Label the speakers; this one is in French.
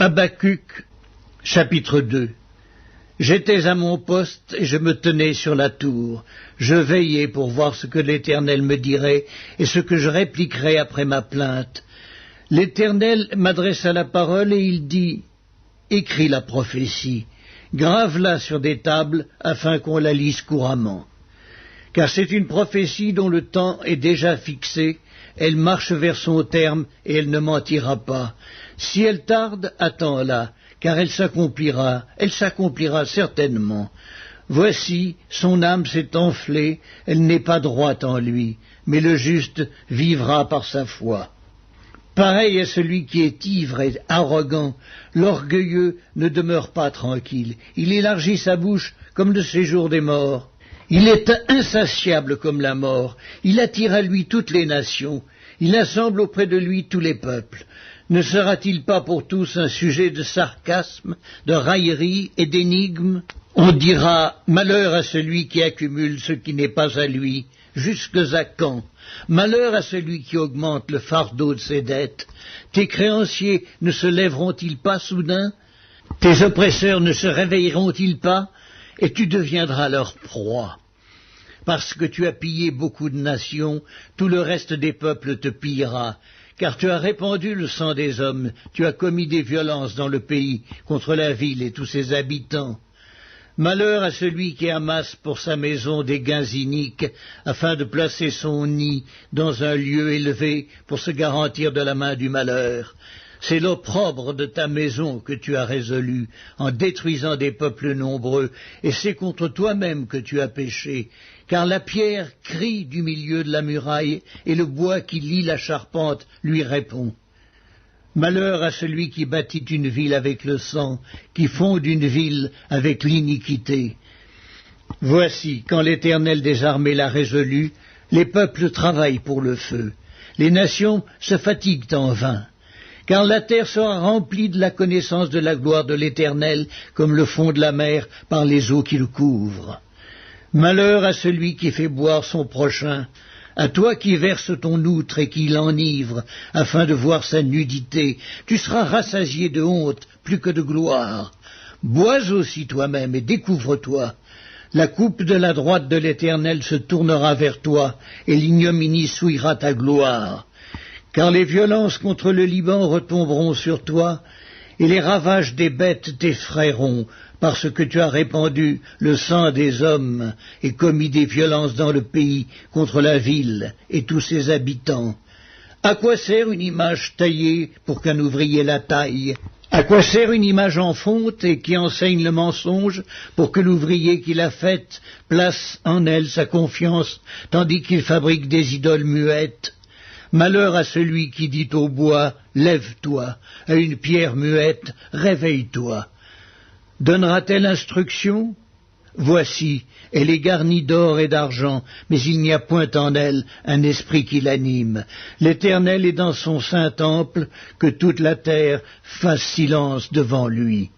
Speaker 1: Habacuc, chapitre 2. J'étais à mon poste et je me tenais sur la tour. Je veillais pour voir ce que l'Éternel me dirait et ce que je répliquerais après ma plainte. L'Éternel m'adressa la parole et il dit « Écris la prophétie, grave-la sur des tables afin qu'on la lise couramment. Car c'est une prophétie dont le temps est déjà fixé, elle marche vers son terme et elle ne mentira pas. Si elle tarde, attends-la, car elle s'accomplira certainement. Voici, son âme s'est enflée, elle n'est pas droite en lui, mais le juste vivra par sa foi. Pareil est celui qui est ivre et arrogant, l'orgueilleux ne demeure pas tranquille, il élargit sa bouche comme le séjour des morts. Il est insatiable comme la mort, il attire à lui toutes les nations, il assemble auprès de lui tous les peuples. Ne sera-t-il pas pour tous un sujet de sarcasme, de raillerie et d'énigme? On dira « Malheur à celui qui accumule ce qui n'est pas à lui, jusque à quand? Malheur à celui qui augmente le fardeau de ses dettes. Tes créanciers ne se lèveront-ils pas soudain? Tes oppresseurs ne se réveilleront-ils pas? Et tu deviendras leur proie. Parce que tu as pillé beaucoup de nations, tout le reste des peuples te pillera. Car tu as répandu le sang des hommes, tu as commis des violences dans le pays, contre la ville et tous ses habitants. Malheur à celui qui amasse pour sa maison des gains iniques, afin de placer son nid dans un lieu élevé pour se garantir de la main du malheur. C'est l'opprobre de ta maison que tu as résolu, en détruisant des peuples nombreux, et c'est contre toi-même que tu as péché, car la pierre crie du milieu de la muraille, et le bois qui lie la charpente lui répond. Malheur à celui qui bâtit une ville avec le sang, qui fonde une ville avec l'iniquité. Voici, quand l'Éternel des armées l'a résolu, les peuples travaillent pour le feu, les nations se fatiguent en vain. Car la terre sera remplie de la connaissance de la gloire de l'Éternel, comme le fond de la mer par les eaux qui le couvrent. Malheur à celui qui fait boire son prochain, à toi qui verses ton outre et qui l'enivre, afin de voir sa nudité, tu seras rassasié de honte plus que de gloire. Bois aussi toi-même et découvre-toi. La coupe de la droite de l'Éternel se tournera vers toi, et l'ignominie souillera ta gloire. Car les violences contre le Liban retomberont sur toi, et les ravages des bêtes t'effrayeront, parce que tu as répandu le sang des hommes et commis des violences dans le pays contre la ville et tous ses habitants. À quoi sert une image taillée pour qu'un ouvrier la taille? À quoi sert une image en fonte et qui enseigne le mensonge pour que l'ouvrier qui l'a faite place en elle sa confiance, tandis qu'il fabrique des idoles muettes? Malheur à celui qui dit au bois « Lève-toi », à une pierre muette « Réveille-toi ». Donnera-t-elle instruction? Voici, elle est garnie d'or et d'argent, mais il n'y a point en elle un esprit qui l'anime. L'Éternel est dans son saint temple, que toute la terre fasse silence devant lui.